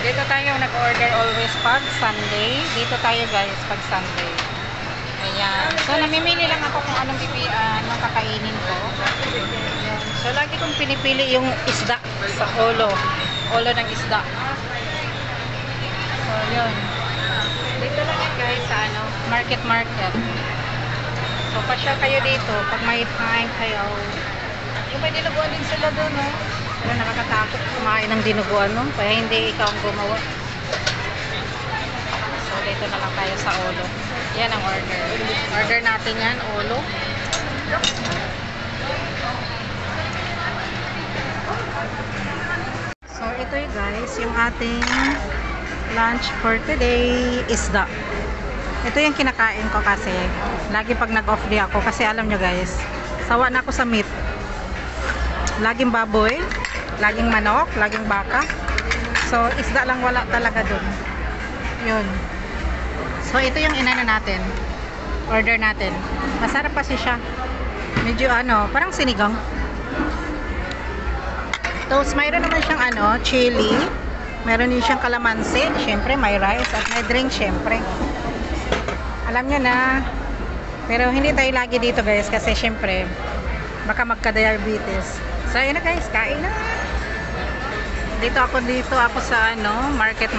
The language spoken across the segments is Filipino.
Dito tayo nag-order always pag Sunday. Dito tayo guys pag Sunday. Ayan. So, namimili lang ako kung anong anong kakainin ko. Ayan. So, lagi kong pinipili yung isda sa ulo. Ulo ng isda. So, yun. Dito lang yan guys sa market. So, pasyal kayo dito pag may time kayo. Yung may dinuguan din sila doon, no? Pero nakakatakot kumain ng dinuguan, no? Kaya hindi ikaw ang gumawa. So, dito na lang tayo sa ulo. Yan ang order. Order natin yan, ulo. So, ito yung guys, yung ating lunch for today, isda. Ito yung kinakain ko kasi lagi pag nag-off day ako kasi alam nyo guys, sawa na ako sa meat. Laging baboy, laging manok, laging baka. So, isda lang wala talaga dun. Yun. So, ito yung inano natin. Order natin. Masarap kasi siya. Medyo parang sinigang. Tapos, mayroon naman siyang chili. Mayroon din siyang kalamansi. Siyempre, may rice at may drink siyempre. Alam nyo na. Pero, hindi tayo lagi dito guys kasi siyempre, baka magka-diabetes. So, yun na guys. Kain na. Dito ako sa market.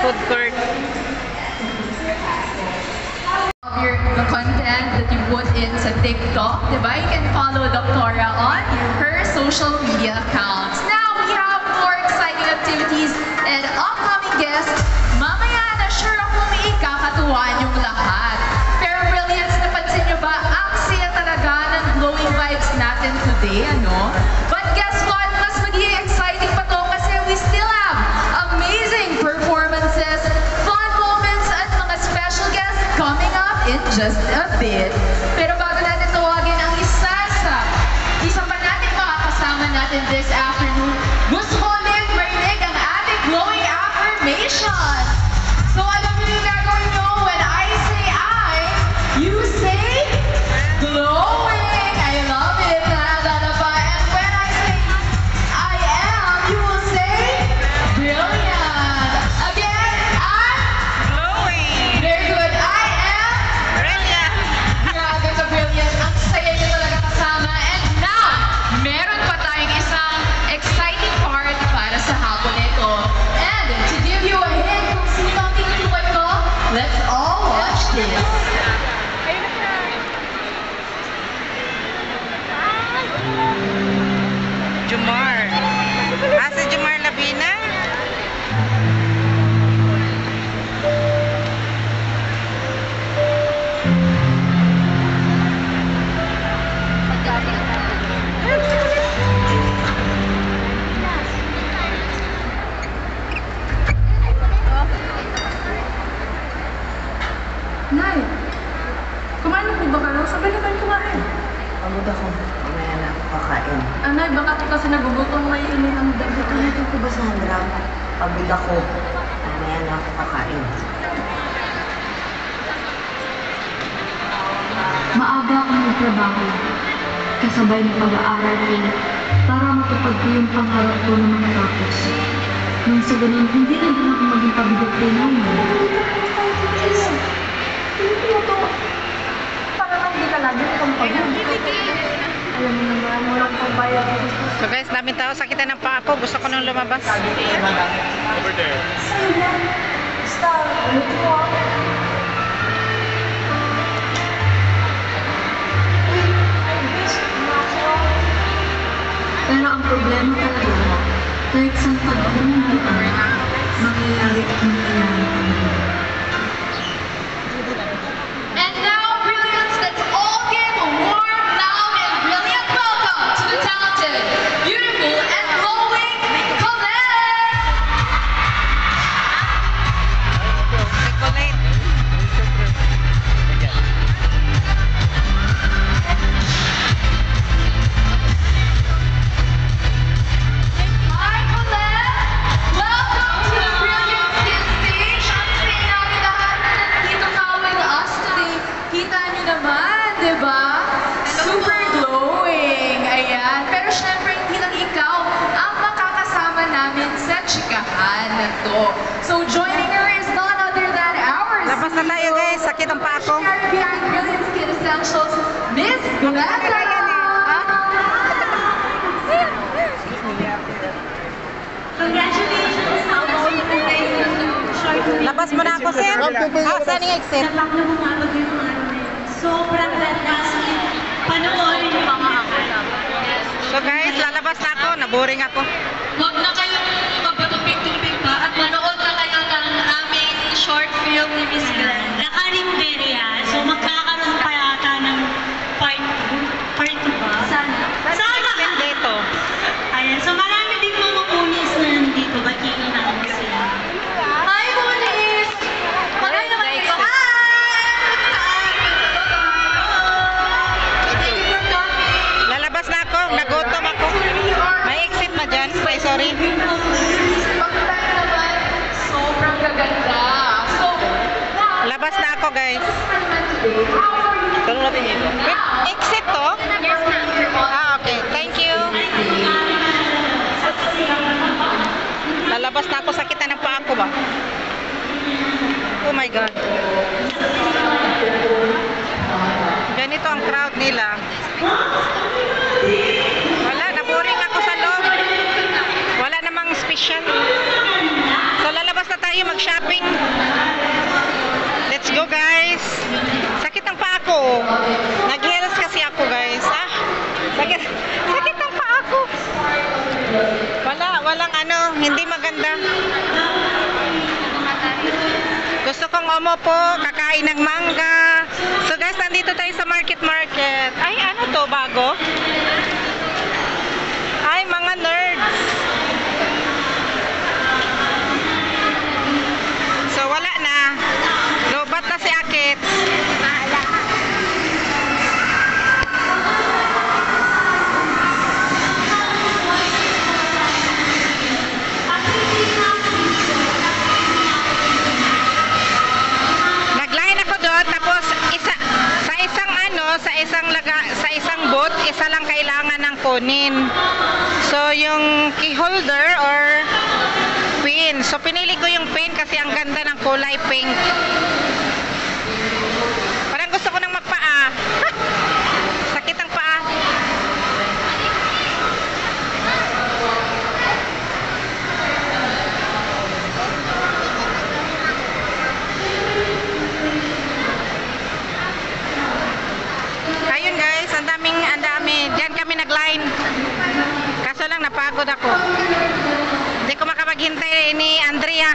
Food court. The content that you put in sa TikTok, diba? You can follow Doctora on her social media accounts. Now, we have more exciting activities and upcoming guests. Mamaya na sure ako may ikakatuwa yung lahat. Pero Brilliance, napansin nyo ba? Ang saya talaga ng glowing vibes natin today, But guess what? Mas magiging exciting pa to kasi we still have amazing performances, fun moments, at mga special guests coming up in just a bit. Pero bago natin tawagin ang isa pa natin makakasama natin this afternoon, gusto ko ulit marinig ang ating glowing affirmation. So alam niyo yung gagawin nyo when I say I, you say glowing. I love it. Naalala ba? And when I say I am, you will say brilliant. Again, I'm Glowing. very good. I am Brilliant. grabe ka brilliant. Ang saya niyo talaga kasama. And now, meron pa tayong isang exciting part para sa hapon nito. And to give you a hint kung sino ang tinutukoy ko, let's all watch this. Jumar. Si Jumar Labina. Nay, kumain po ba kayo? Sabay na kayo kumain. Pagod ako. Mamaya na ako kakain. Nay, baka po kasi nagugutom may init ang dagat. Ulitin ko ba sa drama? Pagod ako. Mamaya na ako kakain. Maaga akong nagtrabaho, kasabay ng pag-aaral ko, para matupad ko yung pangarap ko na matapos. Nang sa ganun, hindi na din ako maging pabigat kay mama. Hindi mo to. Para hindi ka lagi kang pagod. Alam mo naman, walang pambayad. So guys, daming tao. Sakitan ng paa ko. Gusto ko nang lumabas. Over there. Basta, ulit mo. Pero ang problema talaga, kahit saan pag-umunod ka, mangyayari at mangyayari. And now, Brilliance, let's all give a warm, loud, and brilliant welcome to the talented, beautiful, and glowing Colette! Chocolate. Hi, Colette! Welcome to the Brilliance Kids stage. I'm Trina. Talento. So joining her is none other than ours. Labas na tayo guys, sakit ang paa ko. Caribbean Brilliant Skin Essentials, Miss Glenda. Congratulations, Ma'am. Labas mo na ako, sir. Saan yung exit? Napak na bumabag yung mga ano na yun. Sobrang ganda. Panoorin yung mga ako. So guys, lalabas na ako. Naboring ako. Huwag na kayong magpatupig-tupig pa at manood na kayo ng aming short film ni Miss Glenda. Nakarinderya. So magkakaroon pa yata ng part 2 ba? Sana. Extend dito. Ayan. So marami din mga unis na nandito. Batiin natin sila. Hi, Bulis! Magay naman kayo. Hi! Thank you for coming. Lalabas na ako. Nagutom ako. May exit ba dyan? Ay, sorry. Pagkain naman, sobrang gaganda. So, now, Labas na ako guys. how are you? Tanong natin dito. Wait, exit to? Yes, ma'am. You're on. Okay. Thank you. Lalabas na ako. Sakit na ng paa ko ba? Oh my God. Ganito ang crowd nila. Wala, naboring ako sa loob. Wala namang special. So lalabas na tayo mag-shopping. Let's go guys. Sakit ang paa ko. Nag-heels kasi ako guys. Sakit ang paa ko. Walang ano, hindi maganda. Gusto kong umupo, kakain ng mangga. So guys, nandito tayo sa market. Ay, ano to, bago? Ay, mga nerds. So wala na. Lobat na si Akit. Nagline ako doon, tapos sa isang booth, isa lang kailangan ng kunin. So yung key holder or pin. So pinili ko yung pin kasi ang ganda ng kulay pink. Parang gusto ko nang magpaa. Sakit ang paa. Ayun guys, ang dami. Diyan kami nag-line. Kaso lang napagod ako. Hindi ko makapaghintay ni Andrea.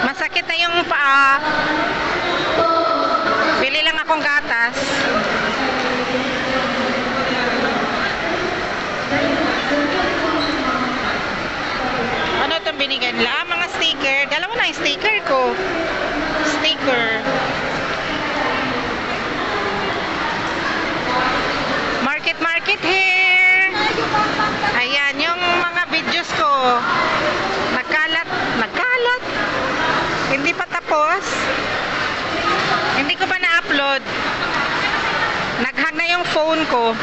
Masakit na yung paa. Bili lang akong gatas. Ano itong binigay nila? Mga sticker. Dalawa na yung sticker ko. Sticker. Market here. Ayan, yung mga videos ko. Nagkalat. Hindi pa tapos. Hindi ko pa na-upload. Naghang na yung phone ko.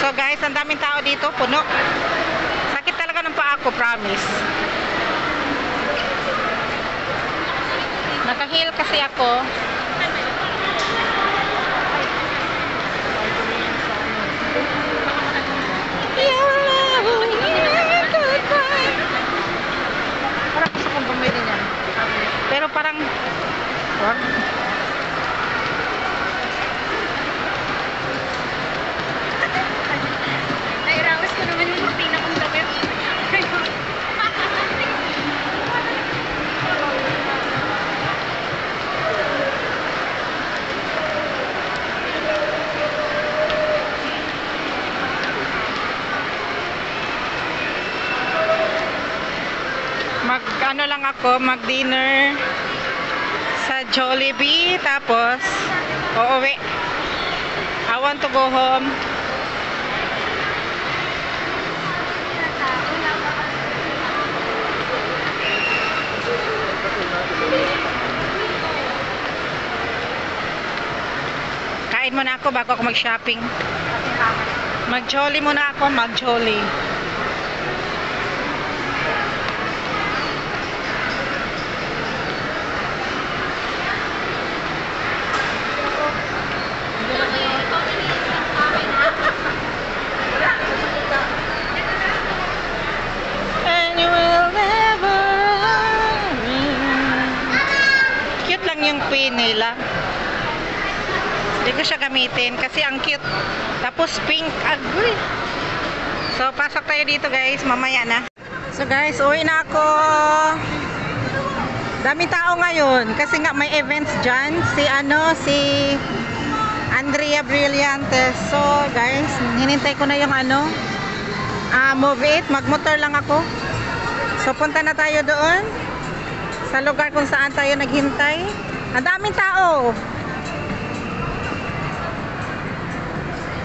So guys, ang daming tao dito. Puno. Sakit talaga ng paa ko, promise. Naka-heel kasi ako. Parang gusto kong bumili niyan. Pero parang wag. Nairawas ko naman yung routine akong damit. Ano lang ako, mag-dinner sa Jollibee, tapos uuwi. I want to go home. Kain muna ako bago ako mag-shopping. Mag-jolly muna ako, mag-jolly. bikini lang. Hindi ko siya gamitin kasi ang cute. Tapos pink, agoy. So, pasok tayo dito guys, mamaya na. So guys, uwi na ako. Dami tao ngayon kasi nga may events dyan. Si Andrea Brillantes. So guys, hinintay ko na yung Move It. Magmotor lang ako. So punta na tayo doon sa lugar kung saan tayo naghintay. Ang daming tao.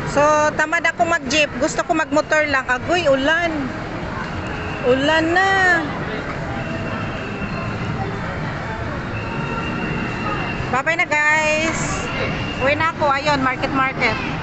So tamad ako mag-jeep. Gusto ko magmotor lang. Agoy, ulan. Ulan na. Bye-bye na guys. Uwi na ako. Ayun, market.